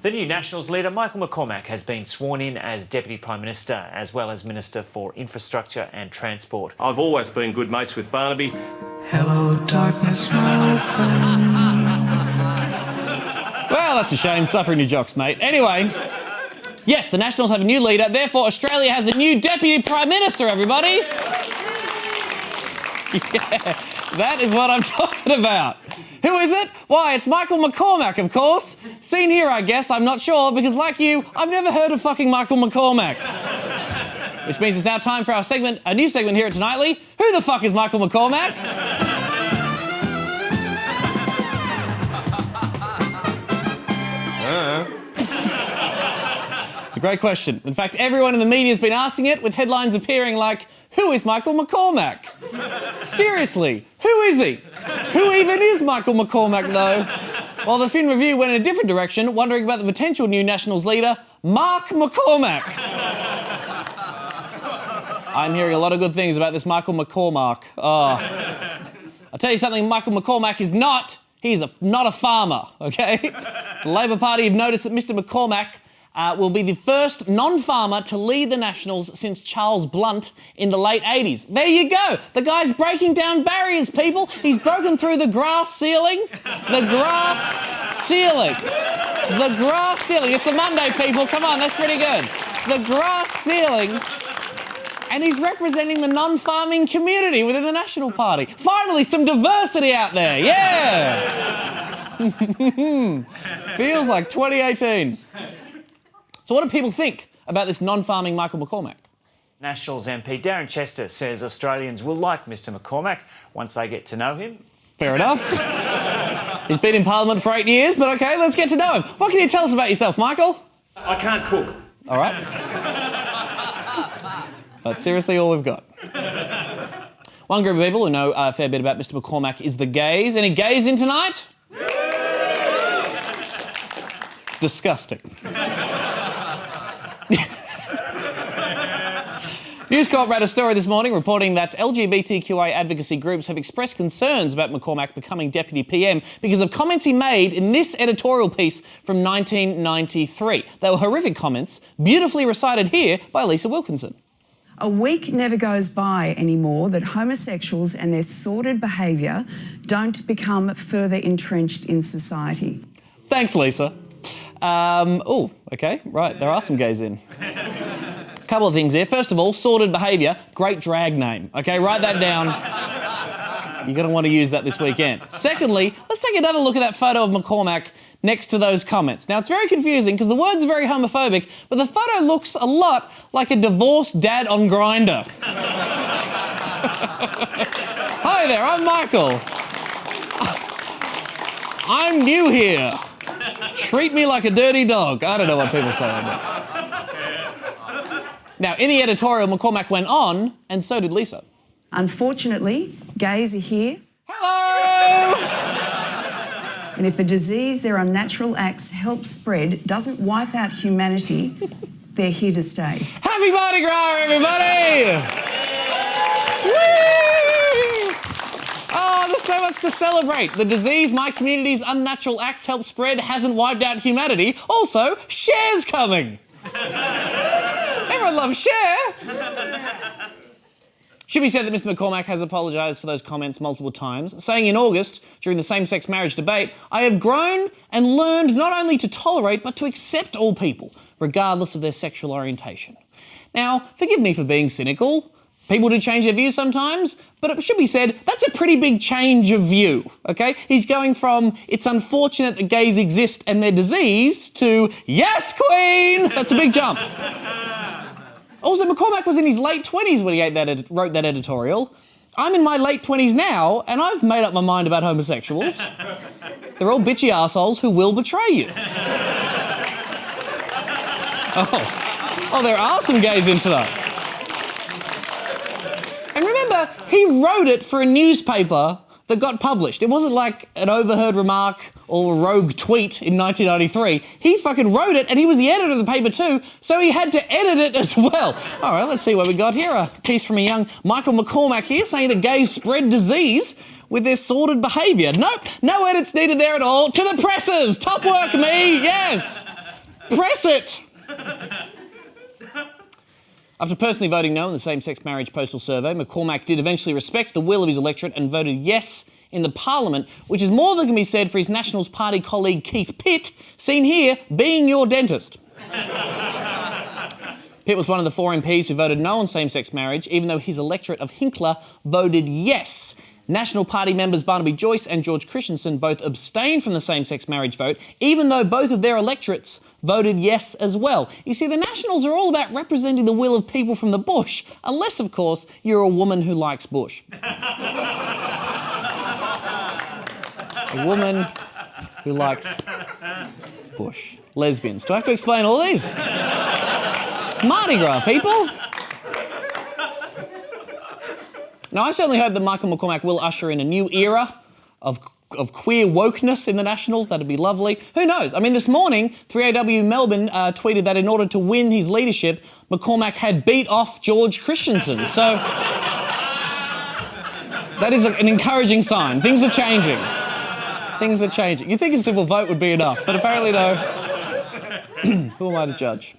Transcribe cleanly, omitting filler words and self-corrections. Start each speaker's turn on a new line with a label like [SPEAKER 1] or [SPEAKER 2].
[SPEAKER 1] The new Nationals leader, Michael McCormack, has been sworn in as Deputy Prime Minister, as well as Minister for Infrastructure and Transport.
[SPEAKER 2] I've always been good mates with Barnaby.
[SPEAKER 3] Hello, darkness, my friend.
[SPEAKER 4] Well, that's a shame. Suffering your jocks, mate. Anyway, yes, the Nationals have a new leader. Therefore, Australia has a new Deputy Prime Minister, everybody. Yeah, that is what I'm talking about. Who is it? Why, it's Michael McCormack, of course. Seen here, I guess. I'm not sure, because like you, I've never heard of fucking Michael McCormack. Which means it's now time for our segment, a new segment here at Tonightly. Who the fuck is Michael McCormack? It's a great question. In fact, everyone in the media has been asking it, with headlines appearing like, who is Michael McCormack? Seriously, who is he? Who even is Michael McCormack, though? While the Fin Review went in a different direction, wondering about the potential new Nationals leader, Mark McCormack. I'm hearing a lot of good things about this Michael McCormack. Oh. I'll tell you something, Michael McCormack is not. He's not a farmer, okay? The Labor Party have noticed that Mr McCormack will be the first non-farmer to lead the Nationals since Charles Blunt in the late 80s. There you go. The guy's breaking down barriers, people. He's broken through the glass ceiling. The glass ceiling. The glass ceiling. It's a Monday, people. Come on, that's pretty good. The glass ceiling. And he's representing the non-farming community within the National Party. Finally, some diversity out there. Yeah. Feels like 2018. So what do people think about this non-farming Michael McCormack?
[SPEAKER 1] Nationals MP Darren Chester says Australians will like Mr McCormack once they get to know him.
[SPEAKER 4] Fair enough. He's been in Parliament for 8 years, but OK, let's get to know him. What can you tell us about yourself, Michael?
[SPEAKER 2] I can't cook.
[SPEAKER 4] All right. That's seriously all we've got. One group of people who know a fair bit about Mr McCormack is the gays. Any gays in tonight? Disgusting. News Corp ran a story this morning reporting that LGBTQI advocacy groups have expressed concerns about McCormack becoming Deputy PM because of comments he made in this editorial piece from 1993. They were horrific comments, beautifully recited here by Lisa Wilkinson.
[SPEAKER 5] A week never goes by anymore that homosexuals and their sordid behaviour don't become further entrenched in society.
[SPEAKER 4] Thanks, Lisa. Oh, OK, right, there are some gays in. Couple of things here. First of all, sordid behaviour, great drag name. OK, write that down. You're going to want to use that this weekend. Secondly, let's take another look at that photo of McCormack next to those comments. Now, it's very confusing because the words are very homophobic, but the photo looks a lot like a divorced dad on Grindr. Hi there, I'm Michael. I'm new here. Treat me like a dirty dog. I don't know what people say on that. Now, in the editorial, McCormack went on, and so did Lisa.
[SPEAKER 5] Unfortunately, gays are here.
[SPEAKER 4] Hello!
[SPEAKER 5] And if the disease their unnatural acts help spread doesn't wipe out humanity, they're here to stay.
[SPEAKER 4] Happy Mardi Gras, everybody! Whee! Oh, there's so much to celebrate. The disease my community's unnatural acts help spread hasn't wiped out humanity. Also, Cher's coming. Everyone loves Cher. Should be said that Mr McCormack has apologised for those comments multiple times, saying in August, during the same-sex marriage debate, I have grown and learned not only to tolerate, but to accept all people, regardless of their sexual orientation. Now, forgive me for being cynical. People do change their views sometimes, but it should be said, that's a pretty big change of view, OK? He's going from, it's unfortunate that gays exist and they're diseased, to, yes, queen! That's a big jump. Also, McCormack was in his late 20s when he wrote that editorial. I'm in my late 20s now, and I've made up my mind about homosexuals. They're all bitchy assholes who will betray you. Oh, there are some gays in tonight. And remember, he wrote it for a newspaper that got published. It wasn't like an overheard remark or a rogue tweet in 1993. He fucking wrote it, and he was the editor of the paper too, so he had to edit it as well. All right, let's see what we got here. A piece from a young Michael McCormack here saying that gays spread disease with their sordid behaviour. Nope, no edits needed there at all. To the presses! Top work, me, yes! press it! After personally voting no in the same-sex marriage postal survey, McCormack did eventually respect the will of his electorate and voted yes in the parliament, which is more than can be said for his Nationals Party colleague Keith Pitt, seen here being your dentist. Pitt was one of the 4 MPs who voted no on same-sex marriage, even though his electorate of Hinkler voted yes. National Party members Barnaby Joyce and George Christensen both abstained from the same-sex marriage vote, even though both of their electorates voted yes as well. You see, the Nationals are all about representing the will of people from the bush, unless, of course, you're a woman who likes bush. A woman who likes bush. Lesbians. Do I have to explain all these? It's Mardi Gras, people. Now, I certainly hope that Michael McCormack will usher in a new era of queer wokeness in the Nationals. That'd be lovely. Who knows? I mean, this morning, 3AW Melbourne tweeted that in order to win his leadership, McCormack had beat off George Christensen. So that is an encouraging sign. Things are changing. Things are changing. You'd think a simple vote would be enough, but apparently no. Who am I to judge?